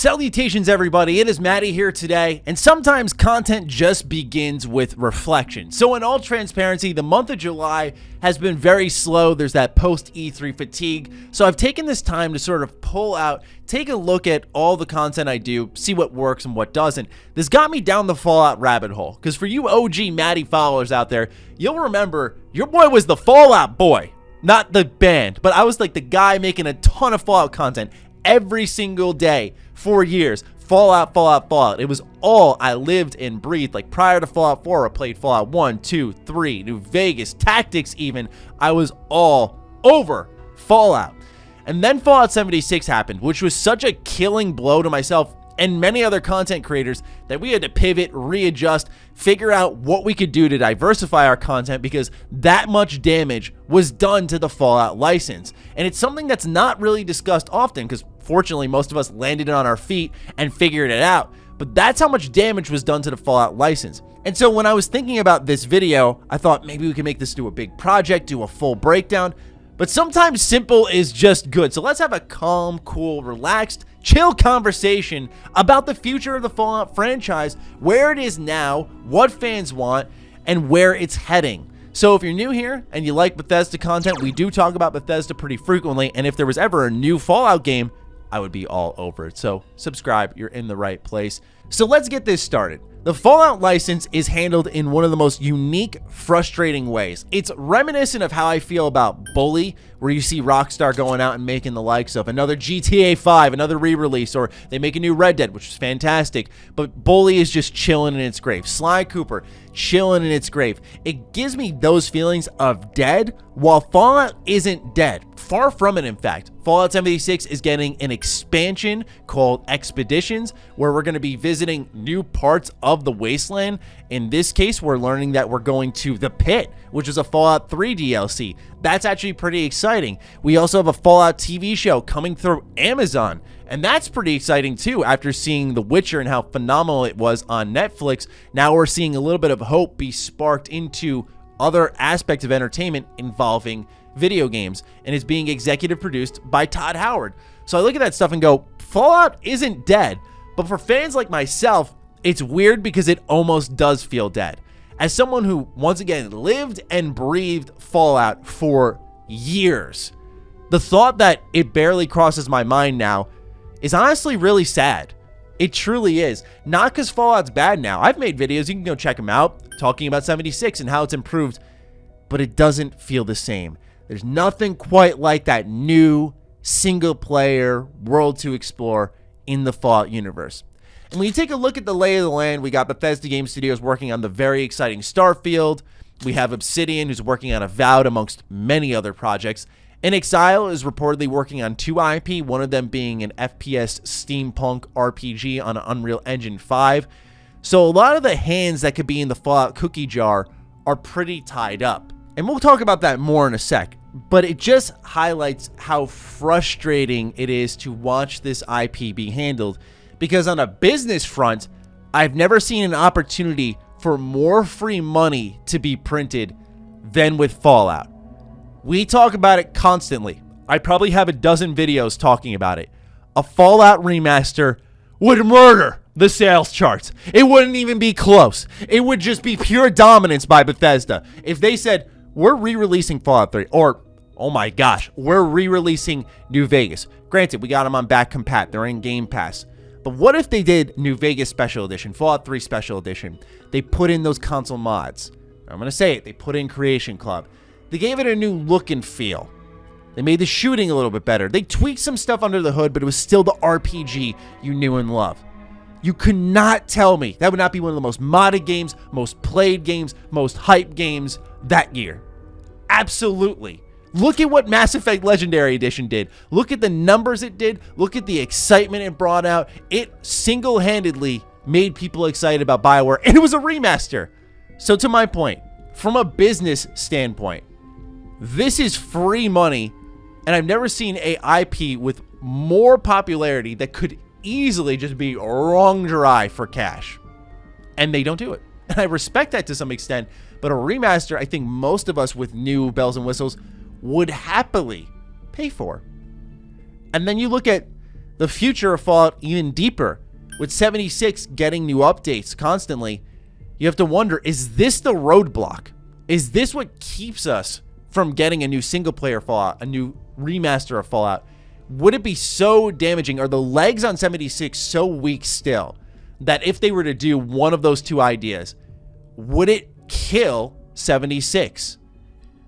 Salutations everybody, it is Matty here today, and sometimes content just begins with reflection. So in all transparency, the month of July has been very slow. There's that post-E3 fatigue. So I've taken this time to sort of pull out, take a look at all the content I do, see what works and what doesn't. This got me down the Fallout rabbit hole, because for you OG Matty followers out there, you'll remember your boy was the Fallout boy, not the band, but I was like the guy making a ton of Fallout content every single day for years. Fallout, Fallout, Fallout. It was all I lived and breathed. Like prior to Fallout 4, I played Fallout 1, 2, 3, New Vegas, Tactics even. I was all over Fallout. And then Fallout 76 happened, which was such a killing blow to myself and many other content creators that we had to pivot, readjust, figure out what we could do to diversify our content because that much damage was done to the Fallout license. And it's something that's not really discussed often because fortunately most of us landed on our feet and figured it out. But that's how much damage was done to the Fallout license. And so when I was thinking about this video, I thought maybe we could make this do a big project, do a full breakdown. But sometimes simple is just good. So let's have a calm, cool, relaxed, chill conversation about the future of the Fallout franchise, where it is now, what fans want, and where it's heading. So if you're new here and you like Bethesda content, we do talk about Bethesda pretty frequently, and if there was ever a new Fallout game, I would be all over it. So subscribe, you're in the right place. So let's get this started. The Fallout license is handled in one of the most unique, frustrating ways. It's reminiscent of how I feel about Bully, where you see Rockstar going out and making the likes of another GTA 5, another re-release, or they make a new Red Dead, which is fantastic, but Bully is just chilling in its grave. Sly Cooper, chilling in its grave. It gives me those feelings of dead, while Fallout isn't dead. Far from it, in fact. Fallout 76 is getting an expansion called Expeditions, where we're going to be visiting new parts of the Wastland. In this case, we're learning that we're going to the Pit, which is a Fallout 3 DLC. That's actually pretty exciting. We also have a Fallout TV show coming through Amazon, and that's pretty exciting too. After seeing The Witcher and how phenomenal it was on Netflix, now we're seeing a little bit of hope be sparked into other aspects of entertainment involving video games, and it's being executive produced by Todd Howard. So I look at that stuff and go, Fallout isn't dead, but for fans like myself, it's weird because it almost does feel dead. As someone who, once again, lived and breathed Fallout for years, the thought that it barely crosses my mind now is honestly really sad. It truly is. Not because Fallout's bad now. I've made videos, you can go check them out, talking about 76 and how it's improved, but it doesn't feel the same. There's nothing quite like that new single-player world to explore in the Fallout universe. And when you take a look at the lay of the land, we got Bethesda Game Studios working on the very exciting Starfield. We have Obsidian, who's working on Avowed, amongst many other projects. And Exile is reportedly working on 2 IP, one of them being an FPS steampunk RPG on Unreal Engine 5. So a lot of the hands that could be in the Fallout cookie jar are pretty tied up. And we'll talk about that more in a sec. But it just highlights how frustrating it is to watch this IP be handled. Because on a business front, I've never seen an opportunity for more free money to be printed than with Fallout. We talk about it constantly. I probably have a dozen videos talking about it. A Fallout remaster would murder the sales charts. It wouldn't even be close. It would just be pure dominance by Bethesda. If they said, we're re-releasing Fallout 3, or, oh my gosh, we're re-releasing New Vegas. Granted, we got them on back compat. They're in Game Pass. But what if they did New Vegas Special Edition, Fallout 3 Special Edition? They put in those console mods. I'm going to say it. They put in Creation Club. They gave it a new look and feel. They made the shooting a little bit better. They tweaked some stuff under the hood, but it was still the RPG you knew and loved. You could not tell me that would not be one of the most modded games, most played games, most hyped games that year. Absolutely. Look at what Mass Effect Legendary Edition did. Look at the numbers it did. Look at the excitement it brought out. It single-handedly made people excited about BioWare, and it was a remaster. So to my point, from a business standpoint, this is free money, and I've never seen a IP with more popularity that could easily just be wrung dry for cash. And they don't do it. And I respect that to some extent, but a remaster, I think most of us with new bells and whistles would happily pay for. And then you look at the future of Fallout even deeper. With 76 getting new updates constantly, you have to wonder, is this the roadblock? Is this what keeps us from getting a new single-player Fallout, a new remaster of Fallout? Would it be so damaging? Are the legs on 76 so weak still that if they were to do one of those two ideas, would it kill 76?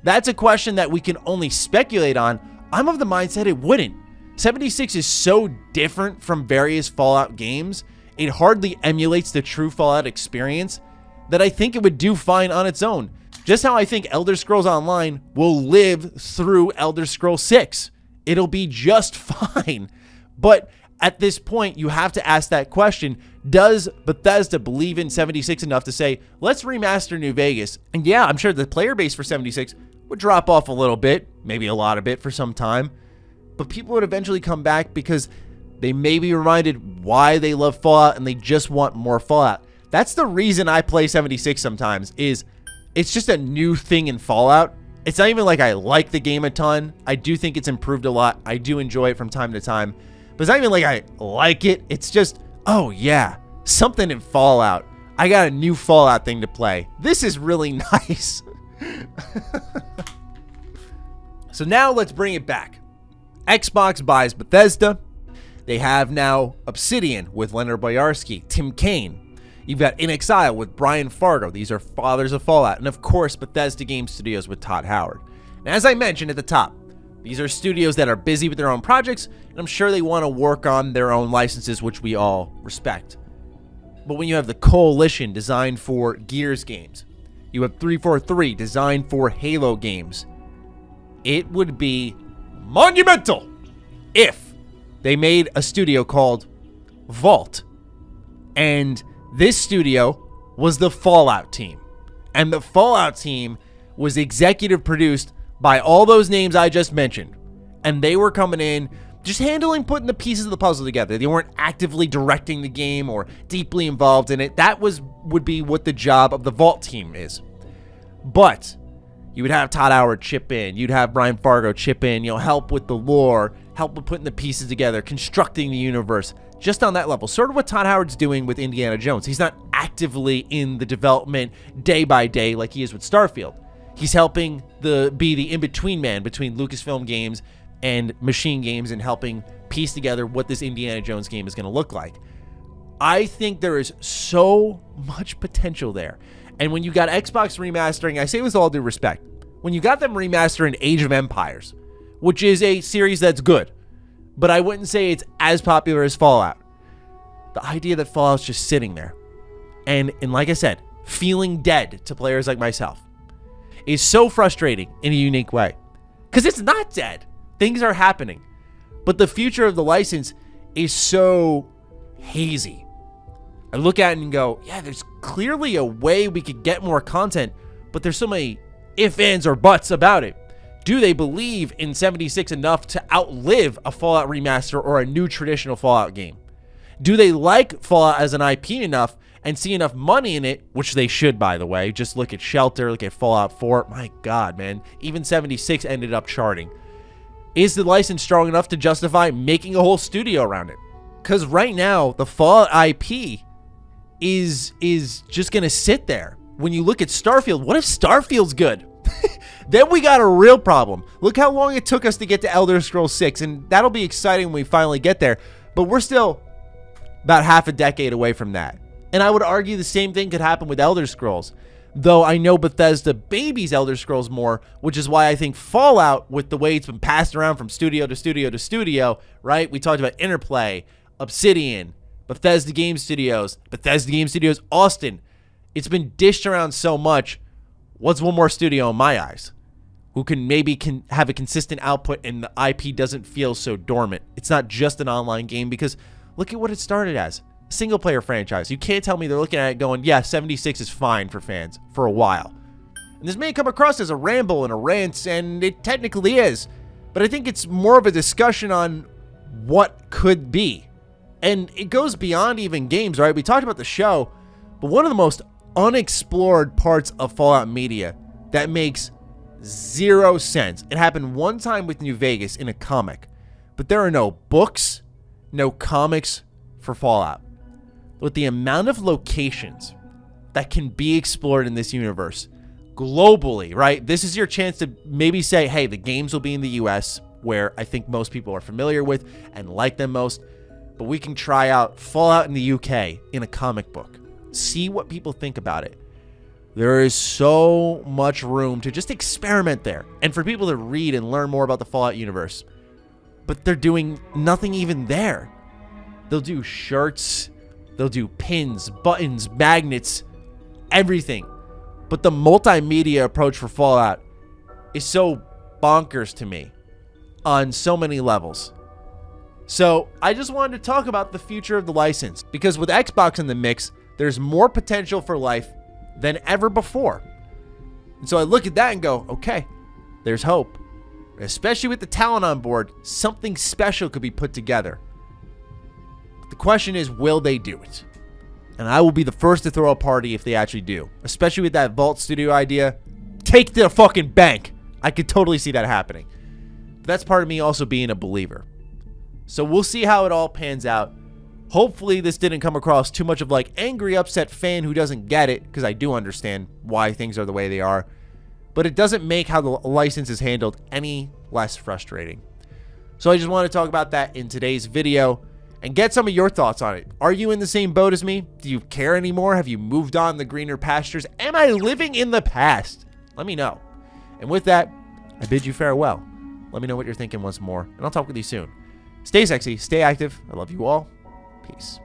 That's a question that we can only speculate on. I'm of the mindset it wouldn't. 76 is so different from various Fallout games, it hardly emulates the true Fallout experience, that I think it would do fine on its own. Just how I think Elder Scrolls Online will live through Elder Scrolls 6. It'll be just fine. But at this point, you have to ask that question. Does Bethesda believe in 76 enough to say, let's remaster New Vegas? And yeah, I'm sure the player base for 76 would drop off a little bit, maybe a lot of it for some time. But people would eventually come back because they may be reminded why they love Fallout and they just want more Fallout. That's the reason I play 76 sometimes, is it's just a new thing in Fallout. It's not even like I like the game a ton. I do think it's improved a lot. I do enjoy it from time to time. But it's not even like I like it. It's just, oh yeah, something in Fallout. I got a new Fallout thing to play. This is really nice. So now let's bring it back. Xbox buys Bethesda. They have now Obsidian with Leonard Boyarsky, Tim Kaine. You've got In Exile with Brian Fargo. These are fathers of Fallout. And of course, Bethesda Game Studios with Todd Howard. And as I mentioned at the top, these are studios that are busy with their own projects, and I'm sure they want to work on their own licenses, which we all respect. But when you have the Coalition designed for Gears games, you have 343 designed for Halo games, it would be monumental if they made a studio called Vault. And this studio was the Fallout team. And the Fallout team was executive produced by all those names I just mentioned. And they were coming in, just handling putting the pieces of the puzzle together. They weren't actively directing the game or deeply involved in it. That would be what the job of the Vault team is. But you would have Todd Howard chip in. You'd have Brian Fargo chip in, help with the lore, help with putting the pieces together, constructing the universe, just on that level. Sort of what Todd Howard's doing with Indiana Jones. He's not actively in the development day by day like he is with Starfield. He's helping be the in-between man between Lucasfilm Games and Machine Games and helping piece together what this Indiana Jones game is going to look like. I think there is so much potential there. And when you got Xbox remastering, I say with all due respect, when you got them remastering Age of Empires, which is a series that's good, but I wouldn't say it's as popular as Fallout. The idea that Fallout's just sitting there and like I said, feeling dead to players like myself is so frustrating in a unique way. Because it's not dead. Things are happening. But the future of the license is so hazy. I look at it and go, yeah, there's clearly a way we could get more content, but there's so many ifs, ands, or buts about it. Do they believe in 76 enough to outlive a Fallout remaster or a new traditional Fallout game? Do they like Fallout as an IP enough and see enough money in it, which they should, by the way? Just look at Shelter, look at Fallout 4. My God, man. Even 76 ended up charting. Is the license strong enough to justify making a whole studio around it? Because right now, the Fallout IP is just going to sit there. When you look at Starfield, what if Starfield's good? Then we got a real problem. Look how long it took us to get to Elder Scrolls 6, and that'll be exciting when we finally get there. But we're still about half a decade away from that. And I would argue the same thing could happen with Elder Scrolls. Though I know Bethesda babies Elder Scrolls more, which is why I think Fallout, with the way it's been passed around from studio to studio to studio, right? We talked about Interplay, Obsidian, Bethesda Game Studios, Austin. It's been dished around so much. What's one more studio in my eyes who can have a consistent output and the IP doesn't feel so dormant? It's not just an online game, because look at what it started as. Single player franchise. You can't tell me they're looking at it going, yeah, 76 is fine for fans for a while. And this may come across as a ramble and a rant, and it technically is, but I think it's more of a discussion on what could be. And it goes beyond even games, right? We talked about the show, but one of the most unexplored parts of Fallout media that makes zero sense. It happened one time with New Vegas in a comic, but there are no books, no comics for Fallout. With the amount of locations that can be explored in this universe globally, right? This is your chance to maybe say, hey, the games will be in the US, where I think most people are familiar with and like them most, but we can try out Fallout in the UK in a comic book. See what people think about it. There is so much room to just experiment there and for people to read and learn more about the Fallout universe. But they're doing nothing even there. They'll do shirts, they'll do pins, buttons, magnets, everything. But the multimedia approach for Fallout is so bonkers to me on so many levels. So I just wanted to talk about the future of the license, because with Xbox in the mix, there's more potential for life than ever before. And so I look at that and go, okay, there's hope. Especially with the talent on board, something special could be put together. But the question is, will they do it? And I will be the first to throw a party if they actually do. Especially with that Vault Studio idea. Take to the fucking bank. I could totally see that happening. But that's part of me also being a believer. So we'll see how it all pans out. Hopefully this didn't come across too much of like angry, upset fan who doesn't get it, because I do understand why things are the way they are. But it doesn't make how the license is handled any less frustrating. So I just want to talk about that in today's video and get some of your thoughts on it. Are you in the same boat as me? Do you care anymore? Have you moved on the greener pastures? Am I living in the past? Let me know. And with that, I bid you farewell. Let me know what you're thinking once more, and I'll talk with you soon. Stay sexy, stay active. I love you all. Peace.